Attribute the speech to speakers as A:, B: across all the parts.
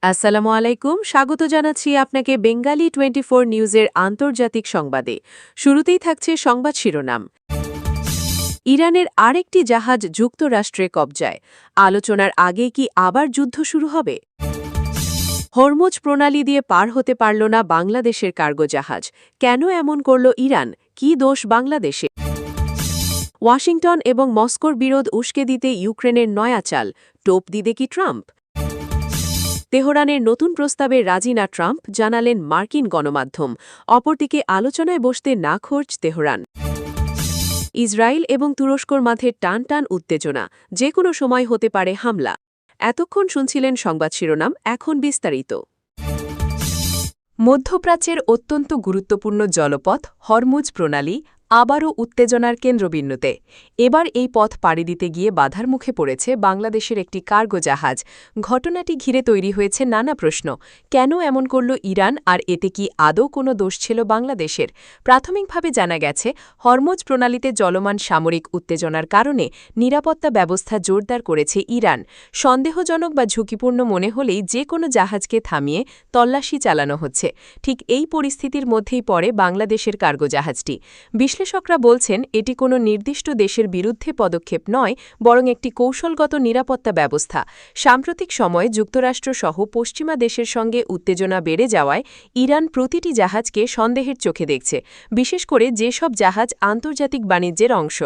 A: আসসালামু আলাইকুম, স্বাগত জানাচ্ছি আপনাকে বেঙ্গালি 24 নিউজের আন্তর্জাতিক সংবাদে। শুরুতেই থাকছে সংবাদ শিরোনাম। ইরানের আরেকটি জাহাজ যুক্তরাষ্ট্রে কবজায়। আলোচনার আগে কি আবার যুদ্ধ শুরু হবে? হরমুজ প্রণালী দিয়ে পার হতে পারল না বাংলাদেশের কার্গো জাহাজ। কেন এমন করল ইরান? কি দোষ বাংলাদেশে? ওয়াশিংটন এবং মস্কোর বিরোধ উস্কে দিতে ইউক্রেনের নয়া চাল। টোপ দিবে কি ট্রাম্প? তেহরানের নতুন প্রস্তাবে রাজি না ট্রাম্প, জানালেন মার্কিন গণমাধ্যম। অপরদিকে আলোচনায় বসতে নাখোশ তেহরান। ইসরায়েল এবং তুরস্কর মাঝে টান টান উত্তেজনা, যে কোনো সময় হতে পারে হামলা। এতক্ষণ শুনছিলেন সংবাদ শিরোনাম, এখন বিস্তারিত। মধ্যপ্রাচ্যের অত্যন্ত গুরুত্বপূর্ণ জলপথ হরমুজ প্রণালী আবারও উত্তেজনার কেন্দ্রবিন্দুতে। এবার এই পথ পাড়ি দিতে গিয়ে বাধার মুখে পড়েছে বাংলাদেশের একটি কার্গো জাহাজ। ঘটনাটি ঘিরে তৈরি হয়েছে নানা প্রশ্ন। কেন এমন করল ইরান, আর এতে কি আদৌ কোনো দোষ ছিল বাংলাদেশের? প্রাথমিকভাবে জানা গেছে, হরমুজ প্রণালীতে চলমান সামরিক উত্তেজনার কারণে নিরাপত্তা ব্যবস্থা জোরদার করেছে ইরান। সন্দেহজনক বা ঝুঁকিপূর্ণ মনে হলেই যে কোনো জাহাজকে থামিয়ে তল্লাশি চালানো হচ্ছে। ঠিক এই পরিস্থিতির মধ্যেই পড়ে বাংলাদেশের কার্গো জাহাজটি। বিশ্লেষকরা বলছেন, এটি কোনো নির্দিষ্ট দেশের বিরুদ্ধে পদক্ষেপ নয়, বরং একটি কৌশলগত নিরাপত্তা ব্যবস্থা। সাম্প্রতিক সময়ে যুক্তরাষ্ট্রসহ পশ্চিমা দেশের সঙ্গে উত্তেজনা বেড়ে যাওয়ায় ইরান প্রতিটি জাহাজকে সন্দেহের চোখে দেখছে, বিশেষ করে যেসব জাহাজ আন্তর্জাতিক বাণিজ্যের অংশ।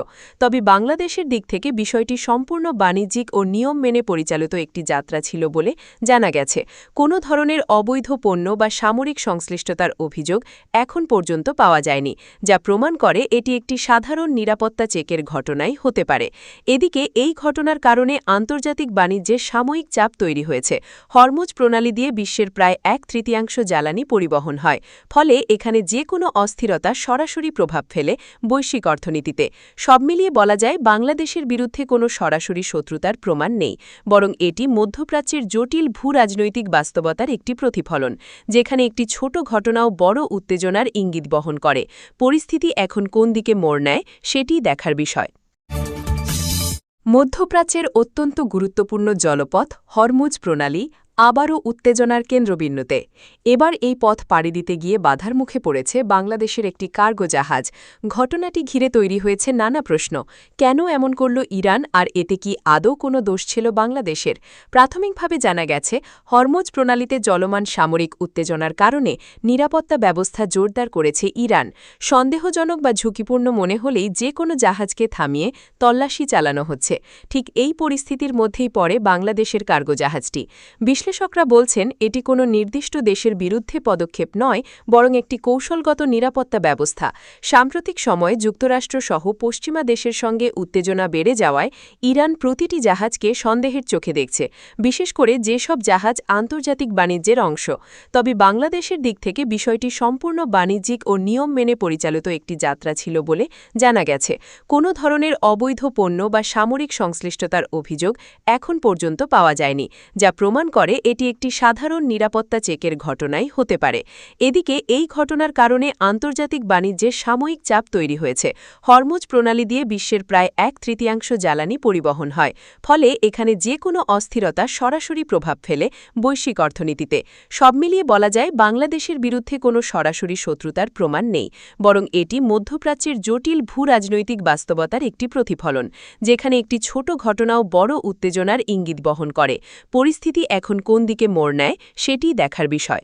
A: তবে বাংলাদেশের দিক থেকে বিষয়টি সম্পূর্ণ বাণিজ্যিক ও নিয়ম মেনে পরিচালিত একটি যাত্রা ছিল বলে জানা গেছে। কোনো ধরনের অবৈধ পণ্য বা সামরিক সংশ্লিষ্টতার অভিযোগ এখন পর্যন্ত পাওয়া যায়নি, যা প্রমাণ করে এটি একটি সাধারণ নিরাপত্তা চেকের ঘটনাই হতে পারে। এদিকে এই ঘটনার কারণে আন্তর্জাতিক বাণিজ্যে সাময়িক চাপ তৈরি হয়েছে। হরমুজ প্রণালী দিয়ে বিশ্বের প্রায় 1/3 জ্বালানি পরিবহন হয়, ফলে এখানে যে কোনো অস্থিরতা সরাসরি প্রভাব ফেলে বৈশ্বিক অর্থনীতিতে। সব মিলিয়ে বলা যায়, বাংলাদেশের বিরুদ্ধে কোনো সরাসরি শত্রুতার প্রমাণ নেই, বরং এটি মধ্যপ্রাচ্যের জটিল ভূরাজনৈতিক বাস্তবতার একটি প্রতিফলন, যেখানে একটি ছোট ঘটনাও বড় উত্তেজনার ইঙ্গিত বহন করে। পরিস্থিতি এখন কোন দিকে মোড় নেয়, সেটিই দেখার বিষয়। মধ্যপ্রাচ্যের অত্যন্ত গুরুত্বপূর্ণ জলপথ হরমুজ প্রণালী আবারও উত্তেজনার কেন্দ্রবিন্দুতে। এবার এই পথ পাড়ি দিতে গিয়ে বাধার মুখে পড়েছে বাংলাদেশের একটি কার্গো জাহাজ। ঘটনাটি ঘিরে তৈরি হয়েছে নানা প্রশ্ন। কেন এমন করল ইরান, আর এতে কি আদৌ কোনো দোষ ছিল বাংলাদেশের? প্রাথমিকভাবে জানা গেছে, হরমুজ প্রণালীতে চলমান সামরিক উত্তেজনার কারণে নিরাপত্তা ব্যবস্থা জোরদার করেছে ইরান। সন্দেহজনক বা ঝুঁকিপূর্ণ মনে হলেই যে কোনো জাহাজকে থামিয়ে তল্লাশি চালানো হচ্ছে। ঠিক এই পরিস্থিতির মধ্যেই পড়ে বাংলাদেশের কার্গো জাহাজটি। বিশ্লেষকরা বলছেন, এটি কোনো নির্দিষ্ট দেশের বিরুদ্ধে পদক্ষেপ নয়, বরং একটি কৌশলগত নিরাপত্তা ব্যবস্থা। সাম্প্রতিক সময়ে যুক্তরাষ্ট্রসহ পশ্চিমা দেশের সঙ্গে উত্তেজনা বেড়ে যাওয়ায় ইরান প্রতিটি জাহাজকে সন্দেহের চোখে দেখছে, বিশেষ করে যেসব জাহাজ আন্তর্জাতিক বাণিজ্যের অংশ। তবে বাংলাদেশের দিক থেকে বিষয়টি সম্পূর্ণ বাণিজ্যিক ও নিয়ম মেনে পরিচালিত একটি যাত্রা ছিল বলে জানা গেছে। কোনো ধরনের অবৈধ পণ্য বা সামরিক সংশ্লিষ্টতার অভিযোগ এখন পর্যন্ত পাওয়া যায়নি, যা প্রমাণ করে এটি একটি সাধারণ নিরাপত্তা চেকের ঘটনাই হতে পারে। এদিকে এই ঘটনার কারণে আন্তর্জাতিক বাণিজ্যে সাময়িক চাপ তৈরি হয়েছে। হরমুজ প্রণালী দিয়ে বিশ্বের প্রায় 1/3 জ্বালানি পরিবহন হয়, ফলে এখানে যে কোনো অস্থিরতা সরাসরি প্রভাব ফেলে বৈশ্বিক অর্থনীতিতে। সব মিলিয়ে বলা যায়, বাংলাদেশের বিরুদ্ধে কোনো সরাসরি শত্রুতার প্রমাণ নেই, বরং এটি মধ্যপ্রাচ্যের জটিল ভূরাজনৈতিক বাস্তবতার একটি প্রতিফলন, যেখানে একটি ছোট ঘটনাও বড় উত্তেজনার ইঙ্গিত বহন করে। পরিস্থিতি এখন কোন দিকে মোড় নেয়, সেটিই দেখার বিষয়।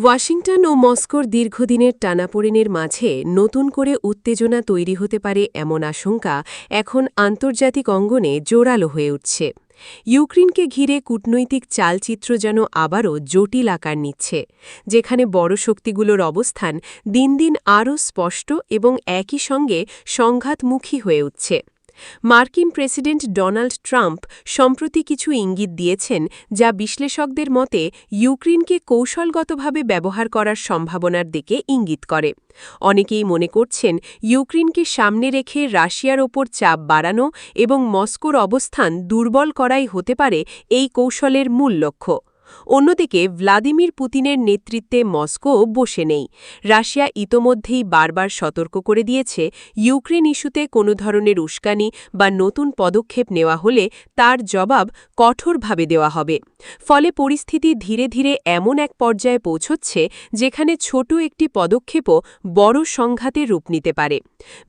A: ওয়াশিংটন ও মস্কোর দীর্ঘদিনের টানাপোড়েনের মাঝে নতুন করে উত্তেজনা তৈরি হতে পারে এমন আশঙ্কা এখন আন্তর্জাতিক অঙ্গনে জোরালো হয়ে উঠছে। ইউক্রেনকে ঘিরে কূটনৈতিক চালচিত্র যেন আবারও জটিল আকার নিচ্ছে, যেখানে বড় শক্তিগুলোর অবস্থান দিন দিন আরও স্পষ্ট এবং একই সঙ্গে সংঘাতমুখী হয়ে উঠছে। মার্কিন প্রেসিডেন্ট ডোনাল্ড ট্রাম্প সম্প্রতি কিছু ইঙ্গিত দিয়েছেন, যা বিশ্লেষকদের মতে ইউক্রেনকে কৌশলগতভাবে ব্যবহার করার সম্ভাবনার দিকে ইঙ্গিত করে। অনেকেই মনে করছেন, ইউক্রেনকে সামনে রেখে রাশিয়ার ওপর চাপ বাড়ানো এবং মস্কোর অবস্থান দুর্বল করাই হতে পারে এই কৌশলের মূল লক্ষ্য।
B: অন্যদিকে ভ্লাদিমির পুতিনের নেতৃত্বে মস্কো বসে নেই। রাশিয়া ইতোমধ্যেই বারবার সতর্ক করে দিয়েছে, ইউক্রেন ইস্যুতে কোনো ধরনের উস্কানি বা নতুন পদক্ষেপ নেওয়া হলে তার জবাব কঠোরভাবে দেওয়া হবে। ফলে পরিস্থিতি ধীরে ধীরে এমন এক পর্যায়ে পৌঁছচ্ছে যেখানে ছোট একটি পদক্ষেপও বড় সংঘাতের রূপ নিতে পারে।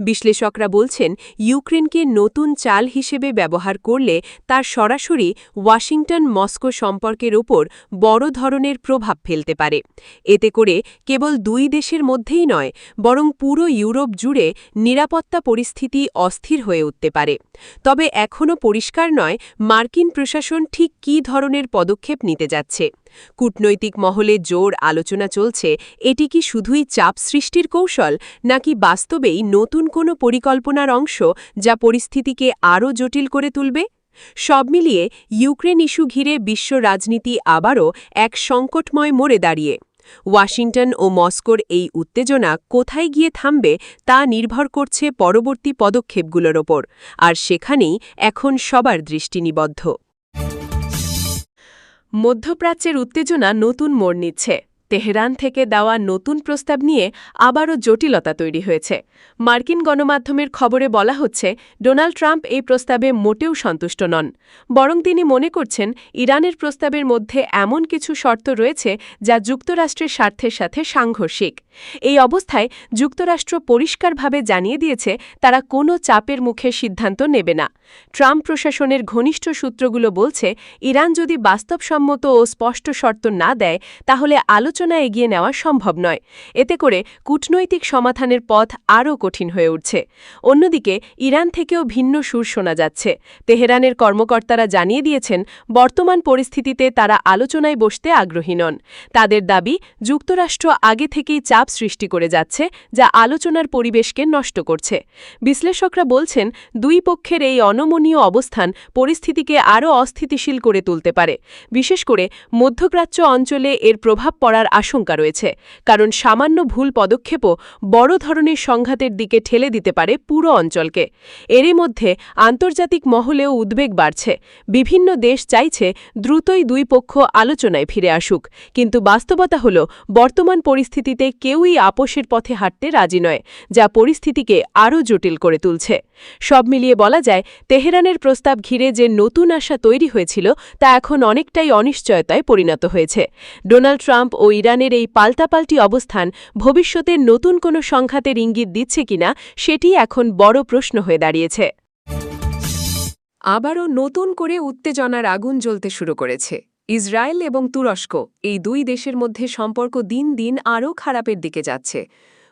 B: বিশ্লেষকরা বলছেন, ইউক্রেনকে নতুন চাল হিসেবে ব্যবহার করলে তার সরাসরি ওয়াশিংটন মস্কো সম্পর্কের ওপর বড় ধরনের প্রভাব ফেলতে পারে। এতে করে কেবল দুই দেশের মধ্যেই নয়, বরং পুরো ইউরোপ জুড়ে নিরাপত্তা পরিস্থিতি অস্থির হয়ে উঠতে পারে। তবে এখনও পরিষ্কার নয় মার্কিন প্রশাসন ঠিক কী ধরনের পদক্ষেপ নিতে যাচ্ছে। কূটনৈতিক মহলে জোর আলোচনা চলছে, এটি কি শুধুই চাপ সৃষ্টির কৌশল, নাকি বাস্তবেই নতুন কোনো পরিকল্পনার অংশ যা পরিস্থিতিকে আরও জটিল করে তুলবে? সব মিলিয়ে ইউক্রেন ইস্যু ঘিরে বিশ্ব রাজনীতি আবারও এক সংকটময় মোড়ে দাঁড়িয়ে। ওয়াশিংটন ও মস্কোর এই উত্তেজনা কোথায় গিয়ে থামবে তা নির্ভর করছে পরবর্তী পদক্ষেপগুলোর ওপর, আর সেখানেই এখন সবার দৃষ্টি নিবদ্ধ। মধ্যপ্রাচ্যের উত্তেজনা নতুন মোড় নিচ্ছে। তেহরান থেকে দেওয়া নতুন প্রস্তাব নিয়ে আবারও জটিলতা তৈরি হয়েছে। মার্কিন গণমাধ্যমের খবরে বলা হচ্ছে, ডোনাল্ড ট্রাম্প এই প্রস্তাবে মোটেও সন্তুষ্ট নন। বরং তিনি মনে করছেন, ইরানের প্রস্তাবের মধ্যে এমন কিছু শর্ত রয়েছে যা যুক্তরাষ্ট্রের স্বার্থের সাথে সাংঘর্ষিক। এই অবস্থায় যুক্তরাষ্ট্র পরিষ্কারভাবে জানিয়ে দিয়েছে তারা কোনো চাপের মুখে সিদ্ধান্ত নেবে না। ট্রাম্প প্রশাসনের ঘনিষ্ঠ সূত্রগুলো বলছে, ইরান যদি বাস্তবসম্মত ও স্পষ্ট শর্ত না দেয় তাহলে আলোচনা এগিয়ে নেওয়া সম্ভব নয়। এতে করে কূটনৈতিক সমাধানের পথ আরও কঠিন হয়ে উঠছে। অন্যদিকে ইরান থেকেও ভিন্ন সুর শোনা যাচ্ছে। তেহরানের কর্মকর্তারা জানিয়ে দিয়েছেন, বর্তমান পরিস্থিতিতে তারা আলোচনায় বসতে আগ্রহী নন। তাদের দাবি, যুক্তরাষ্ট্র আগে থেকেই চাপ সৃষ্টি করে যাচ্ছে, যা আলোচনার পরিবেশকে নষ্ট করছে। বিশ্লেষকরা বলছেন, দুই পক্ষের এই অনমনীয় অবস্থান পরিস্থিতিকে আরও অস্থিতিশীল করে তুলতে পারে। বিশেষ করে মধ্যপ্রাচ্য অঞ্চলে এর প্রভাব পড়ার আশঙ্কা রয়েছে, কারণ সামান্য ভুল পদক্ষেপও বড় ধরনের সংঘাতের দিকে ঠেলে দিতে পারে পুরো অঞ্চলকে। এরই মধ্যে আন্তর্জাতিক মহলেও উদ্বেগ বাড়ছে। বিভিন্ন দেশ চাইছে দ্রুতই দুই পক্ষ আলোচনায় ফিরে আসুক, কিন্তু বাস্তবতা হল বর্তমান পরিস্থিতিতে কেউই আপোষের পথে হাঁটতে রাজি নয়, যা পরিস্থিতিকে আরও জটিল করে তুলছে। সব মিলিয়ে বলা যায়, তেহরানের প্রস্তাব ঘিরে যে নতুন আশা তৈরি হয়েছিল তা এখন অনেকটাই অনিশ্চয়তায় পরিণত হয়েছে। ডোনাল্ড ট্রাম্প ও ইরানের এই পাল্টাপাল্টি অবস্থান ভবিষ্যতের নতুন কোনো সংঘাতের ইঙ্গিত দিচ্ছে কিনা সেটি এখন বড় প্রশ্ন হয়ে দাঁড়িয়েছে।
A: আবারও নতুন করে উত্তেজনার আগুন জ্বলতে শুরু করেছে। ইসরায়েল এবং তুরস্ক, এই দুই দেশের মধ্যে সম্পর্ক দিন দিন আরও খারাপের দিকে যাচ্ছে।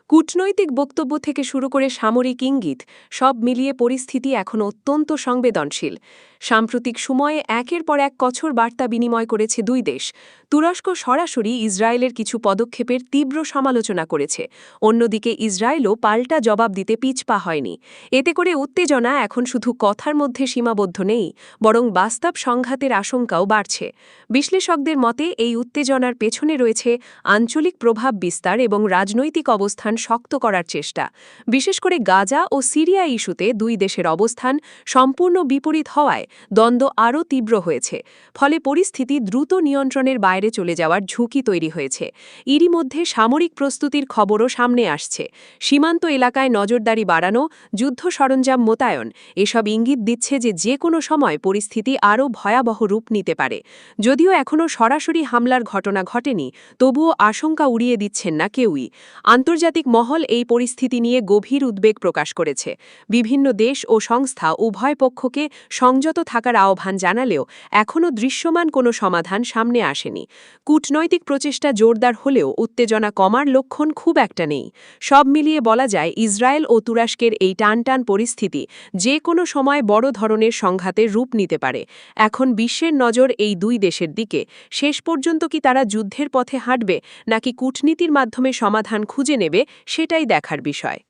A: কূটনৈতিক বক্তব্য থেকে শুরু করে সামরিক ইঙ্গিত, সব মিলিয়ে পরিস্থিতি এখন অত্যন্ত সংবেদনশীল। সাম্প্রতিক সময়ে একের পর এক কঠোর বার্তা বিনিময় করেছে দুই দেশ। তুরস্ক সরাসরি ইসরায়েলের কিছু পদক্ষেপের তীব্র সমালোচনা করেছে। অন্যদিকে ইসরায়েলও পাল্টা জবাব দিতে পিছপা হয়নি। এতে করে উত্তেজনা এখন শুধু কথার মধ্যে সীমাবদ্ধ নেই, বরং বাস্তব সংঘাতের আশঙ্কাও বাড়ছে। বিশ্লেষকদের মতে এই উত্তেজনার পেছনে রয়েছে আঞ্চলিক প্রভাব বিস্তার এবং রাজনৈতিক অবস্থান শক্ত করার চেষ্টা। বিশেষ করে গাজা ও সিরিয়া ইস্যুতে দুই দেশের অবস্থান সম্পূর্ণ বিপরীত হওয়ায় দ্বন্দ্ব আরও তীব্র হয়েছে। ফলে পরিস্থিতি দ্রুত নিয়ন্ত্রণের বাইরে চলে যাওয়ার ঝুঁকি তৈরি হয়েছে। এরই মধ্যে সামরিক প্রস্তুতির খবরও সামনে আসছে। সীমান্ত এলাকায় নজরদারি বাড়ানো, যুদ্ধ সরঞ্জাম মোতায়েন, এসব ইঙ্গিত দিচ্ছে যে কোনো সময় পরিস্থিতি আরও ভয়াবহ রূপ নিতে পারে। যদিও এখনও সরাসরি হামলার ঘটনা ঘটেনি, তবুও আশঙ্কা উড়িয়ে দিচ্ছেন না কেউই। আন্তর্জাতিক মহল এই পরিস্থিতি নিয়ে গভীর উদ্বেগ প্রকাশ করেছে। বিভিন্ন দেশ ও সংস্থা উভয় পক্ষকে সংযত থাকার আহ্বান জানালেও এখনও দৃশ্যমান কোনো সমাধান সামনে আসেনি। কূটনৈতিক প্রচেষ্টা জোরদার হলেও উত্তেজনা কমার লক্ষণ খুব একটা নেই। সব মিলিয়ে বলা যায়, ইসরায়েল ও তুরস্কের এই টানটান পরিস্থিতি যে কোনো সময় বড় ধরনের সংঘাতের রূপ নিতে পারে। এখন বিশ্বের নজর এই দুই দেশের দিকে। শেষ পর্যন্ত কি তারা যুদ্ধের পথে হাঁটবে, নাকি কূটনীতির মাধ্যমে সমাধান খুঁজে নেবে, সেটাই দেখার বিষয়।